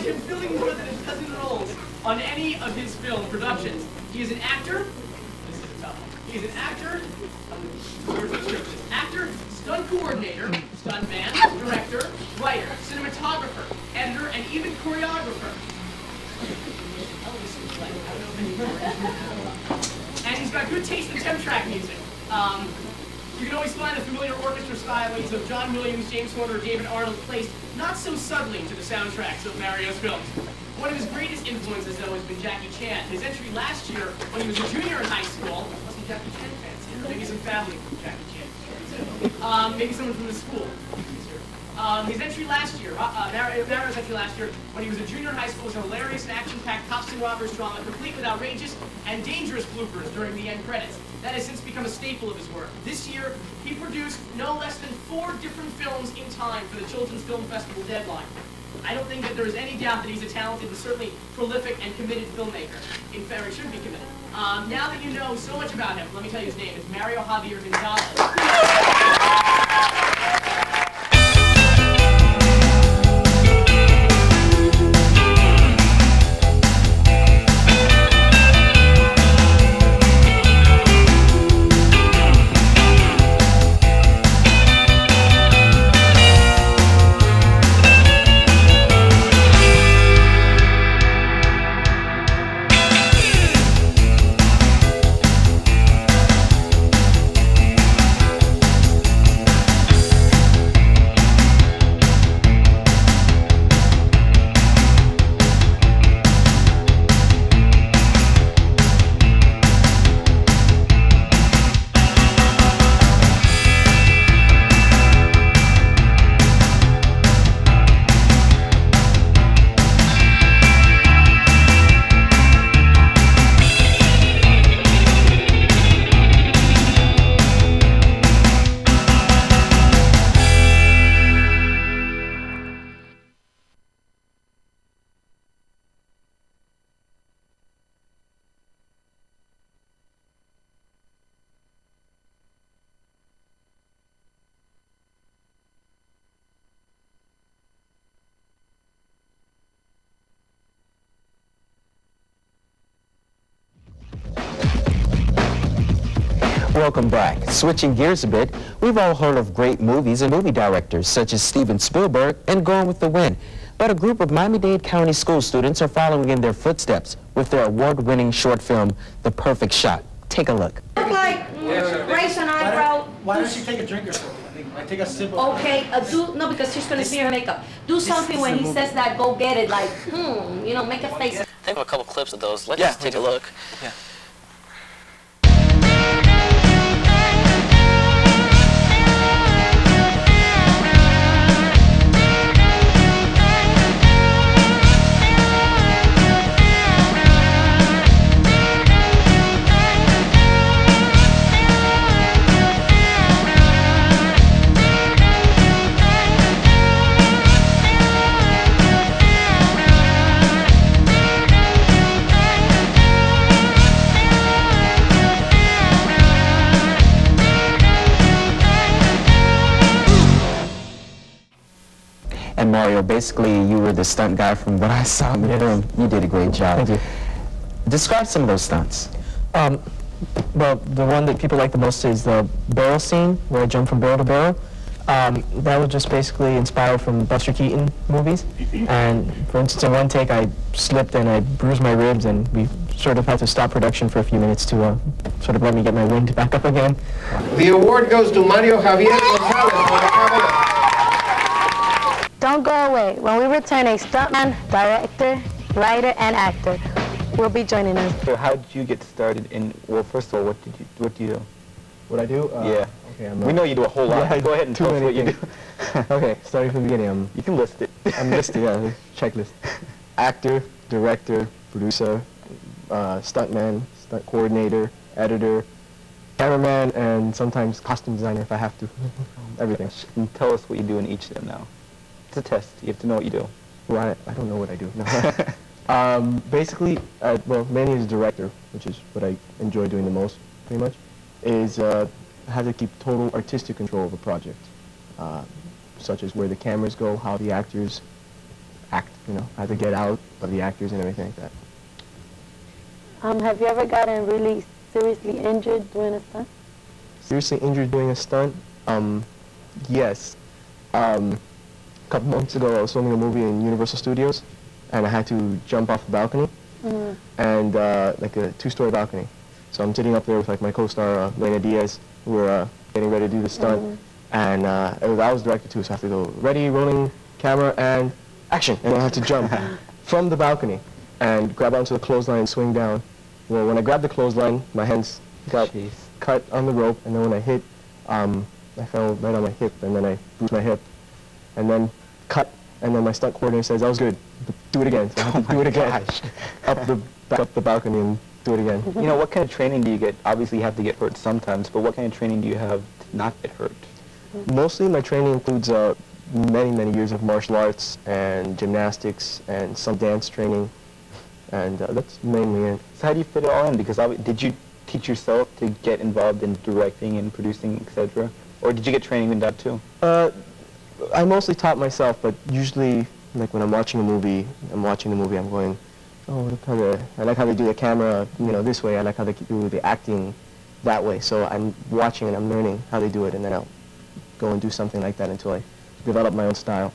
him filling more than a dozen roles on any of his film productions. He is an actor. This is a tough one. He is an actor. Where's the script? Actor, stunt coordinator, stuntman, director, writer, cinematographer, editor, and even choreographer. And he's got good taste in temp-track music. You can always find the familiar orchestra stylings of John Williams, James Horner, or David Arnold placed not so subtly to the soundtracks of Mario's films. One of his greatest influences, though, has been Jackie Chan. His entry last year, when he was a junior in high school, some Jackie Chan fans here, maybe some family from Jackie Chan. Maybe someone from the school. His entry last year, Mario's entry last year, when he was a junior in high school, was a hilarious and action-packed cops and robbers drama, complete with outrageous and dangerous bloopers during the end credits. That has since become a staple of his work. This year, he produced no less than 4 different films in time for the Children's Film Festival deadline. I don't think that there is any doubt that he's a talented and certainly prolific and committed filmmaker. In fact, he should be committed. Now that you know so much about him, let me tell you his name. It's Mario Javier Gonzalez. Welcome back. Switching gears a bit, we've all heard of great movies and movie directors such as Steven Spielberg and Gone with the Wind. But a group of Miami-Dade County school students are following in their footsteps with their award-winning short film, The Perfect Shot. Take a look. Look like raise an eyebrow. Why don't you take a drink or something? Like take a sip of Okay, no, because she's gonna see her makeup. Do something when he says that, go get it, like, you know, make a face. Think of a couple clips of those. Let's just take a look. Yeah. And Mario, basically you were the stunt guy from what I saw in the film. You did a great job. Thank you. Describe some of those stunts. Well, the one that people like the most is the barrel scene, where I jump from barrel to barrel. That was just basically inspired from Buster Keaton movies. And for instance, in one take, I slipped and I bruised my ribs, and we sort of had to stop production for a few minutes to sort of let me get my wind back up again. The award goes to Mario Javier Gonzalez for the camera. Don't go away. When we return, a stuntman, director, writer, and actor will be joining us. So how did you get started in, well, first of all, what do you do? What I do? Yeah. Okay, we know you do a whole lot. Yeah, go ahead and tell us what you do. Okay, starting from the beginning. You can list it. I'm listed, yeah, checklist. Actor, director, producer, stuntman, stunt coordinator, editor, cameraman, and sometimes costume designer if I have to. Everything. And tell us what you do in each of them now. It's a test. You have to know what you do. Well, I don't know what I do. No. Basically, well, mainly as a director, which is what I enjoy doing the most, pretty much, is have to keep total artistic control of a project, such as where the cameras go, how the actors act, you know, I had to get out of the actors and everything like that. Have you ever gotten really seriously injured doing a stunt? Seriously injured doing a stunt? Yes. A couple months ago, I was filming a movie in Universal Studios, and I had to jump off the balcony, and like a 2-story balcony. So I'm sitting up there with like my co-star Lena Diaz. We're getting ready to do the stunt, and I was directed to, so I have to go ready, rolling camera, and action, and I have to jump from the balcony and grab onto the clothesline and swing down. Well, when I grabbed the clothesline, my hands got cut on the rope, and then when I hit, I fell right on my hip, and then I bruised my hip, and then cut, and then my stunt coordinator says, "That was good, but do it again." So I have to do it again, back up the balcony and do it again. You know, what kind of training do you get? Obviously, you have to get hurt sometimes, but what kind of training do you have to not get hurt? Mostly my training includes many, many years of martial arts and gymnastics and some dance training, and that's mainly it. So how do you fit it all in? Because did you teach yourself to get involved in directing and producing, etc.? Or did you get training in that too? I mostly taught myself, but usually, like when I'm watching a movie, I'm going, oh, I like how they do the camera, you know, this way. I like how they do the acting that way. So I'm watching and I'm learning how they do it, and then I'll go and do something like that until I develop my own style.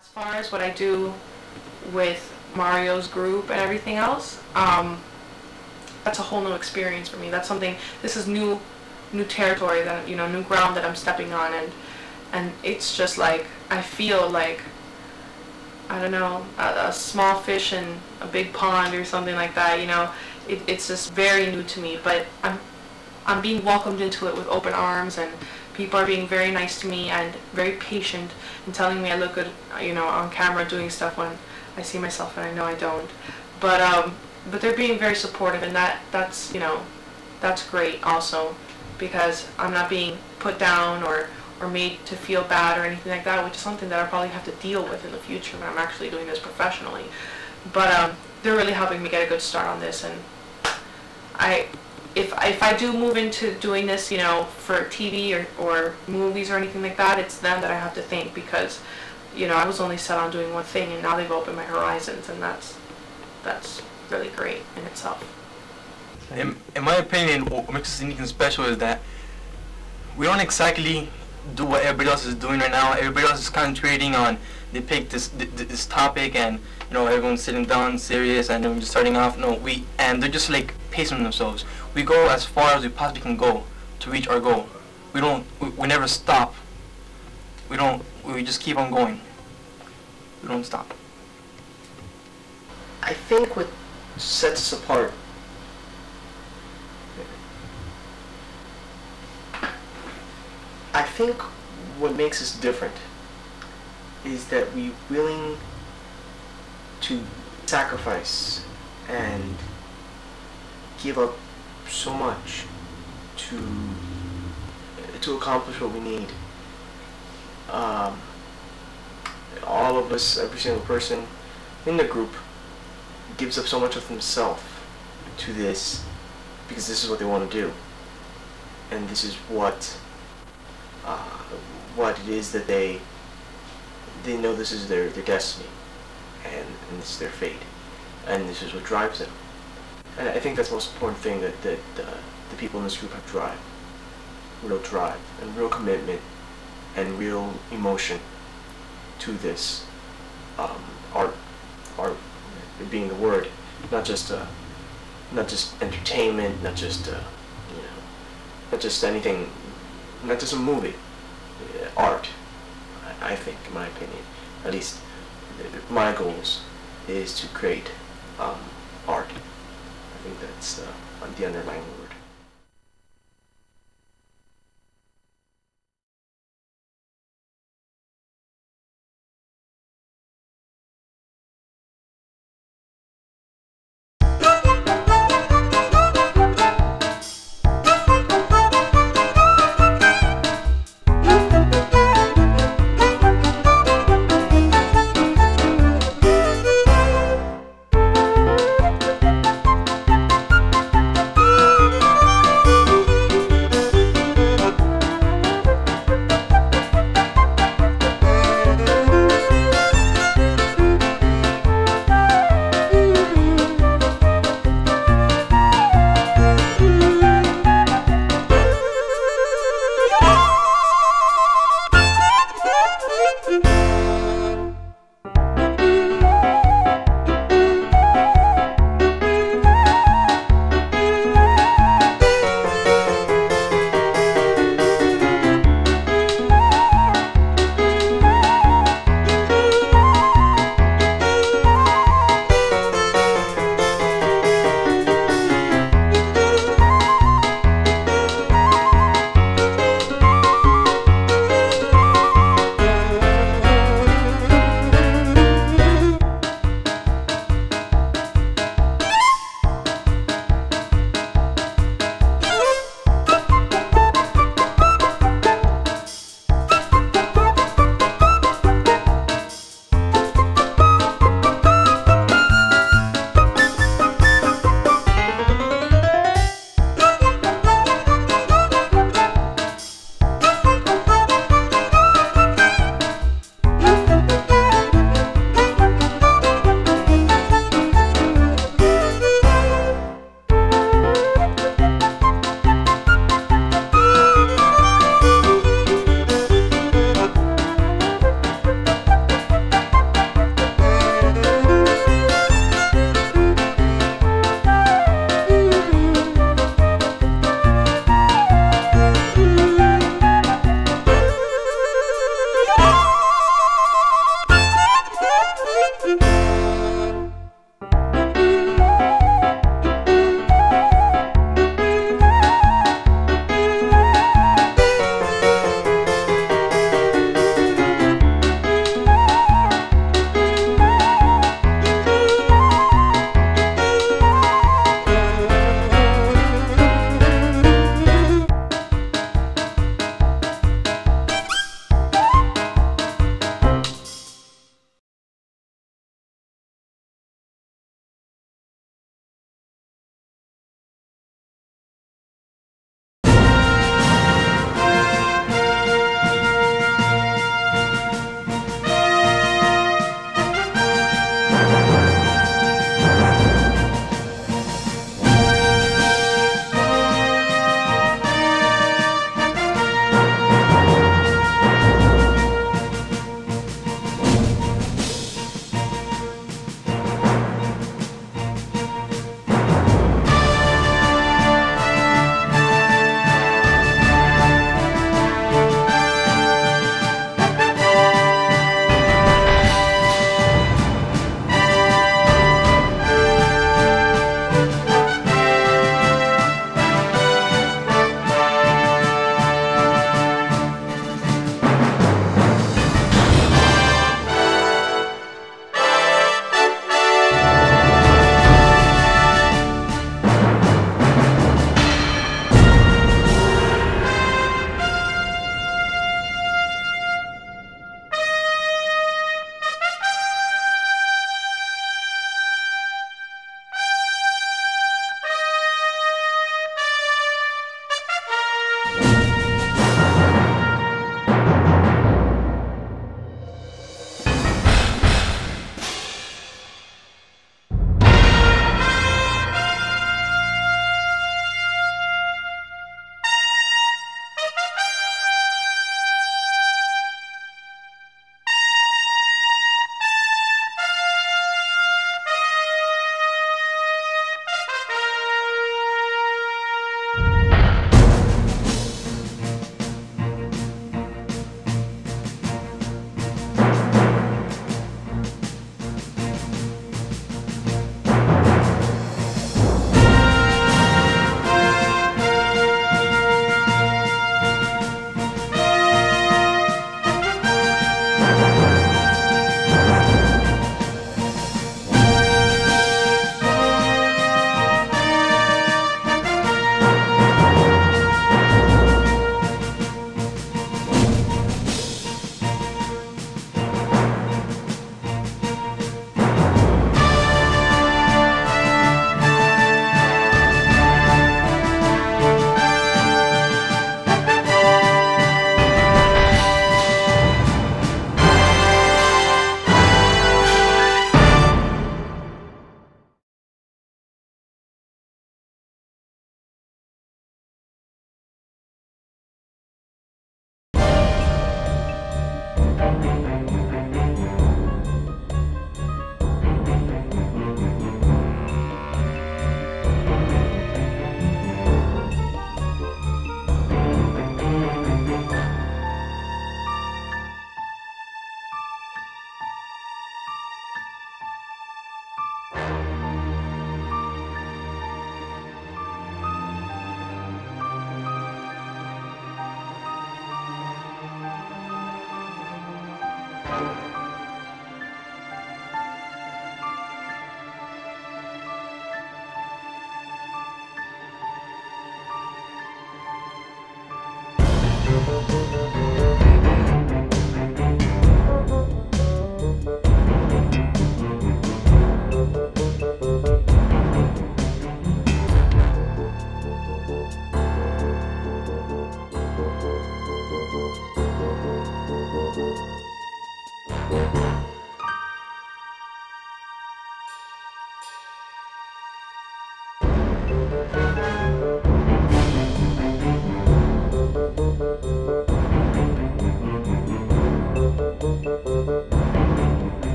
As far as what I do with Mario's group and everything else, that's a whole new experience for me. That's something, this is new territory, that, you know, new ground that I'm stepping on, and it's just like, I feel like, I don't know, a small fish in a big pond or something like that, you know. It's just very new to me, but I'm being welcomed into it with open arms, and people are being very nice to me and very patient and telling me I look good, you know, on camera doing stuff when I see myself and I know I don't. But they're being very supportive, and that's, you know, that's great also, because I'm not being put down or made to feel bad or anything like that, which is something that I'll probably have to deal with in the future when I'm actually doing this professionally. But they're really helping me get a good start on this, and if I do move into doing this, you know, for TV or movies or anything like that, it's them that I have to thank, because, you know, I was only set on doing one thing, and now they've opened my horizons, and that's really great in itself. In my opinion, what makes us anything special is that we don't exactly do what everybody else is doing right now. Everybody else is concentrating on, they pick this topic, and, you know, everyone's sitting down serious and then we're just starting off. No, and they're just like pacing themselves. We go as far as we possibly can go to reach our goal. We never stop. We just keep on going. We don't stop. I think what sets us apart what makes us different is that we're willing to sacrifice and give up so much to accomplish what we need. All of us, every single person in the group, gives up so much of themselves to this because this is what they want to do, and this is what it is that they know this is their destiny, and this is their fate, and this is what drives them. And I think that's the most important thing, that the people in this group have real drive and real commitment and real emotion to this art being the word, not just entertainment, not just not just anything, not just a movie. Art, I think, in my opinion, at least my goals is to create art. I think that's the underlying word.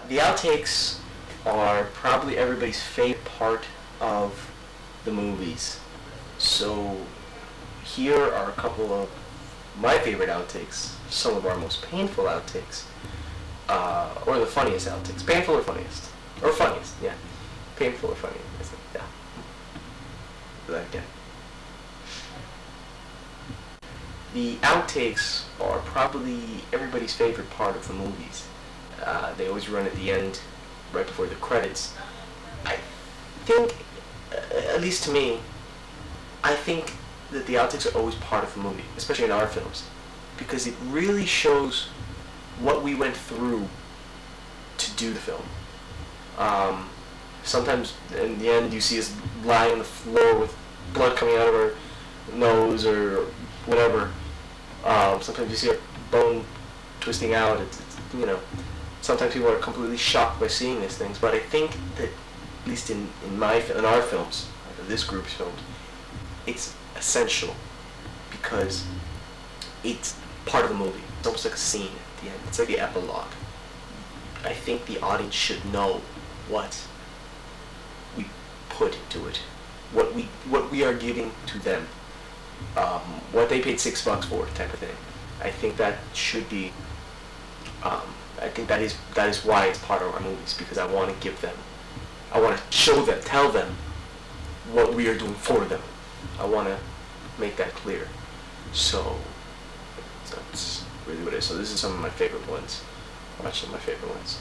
The outtakes are probably everybody's favorite part of the movies. So here are a couple of my favorite outtakes, some of our most painful outtakes, or the funniest outtakes. Painful or funniest? Or funniest, yeah. Painful or funny, yeah. Like that. The outtakes are probably everybody's favorite part of the movies. They always run at the end, right before the credits. I think, at least to me, I think that the outtakes are always part of the movie, especially in our films, because it really shows what we went through to do the film. Sometimes in the end you see us lying on the floor with blood coming out of our nose or whatever. Sometimes you see a bone twisting out. It's, you know, sometimes people are completely shocked by seeing these things, but I think that, at least in our films, this group's films, it's essential because it's part of the movie. It's almost like a scene at the end. It's like the epilogue. I think the audience should know what we put into it, what we are giving to them, what they paid $6 for, type of thing. I think that should be. I think that is why it's part of our movies, because I want to give them, I want to show them, tell them what we are doing for them. I want to make that clear. So that's really what it is. So this is some of my favorite ones. Watch some of my favorite ones.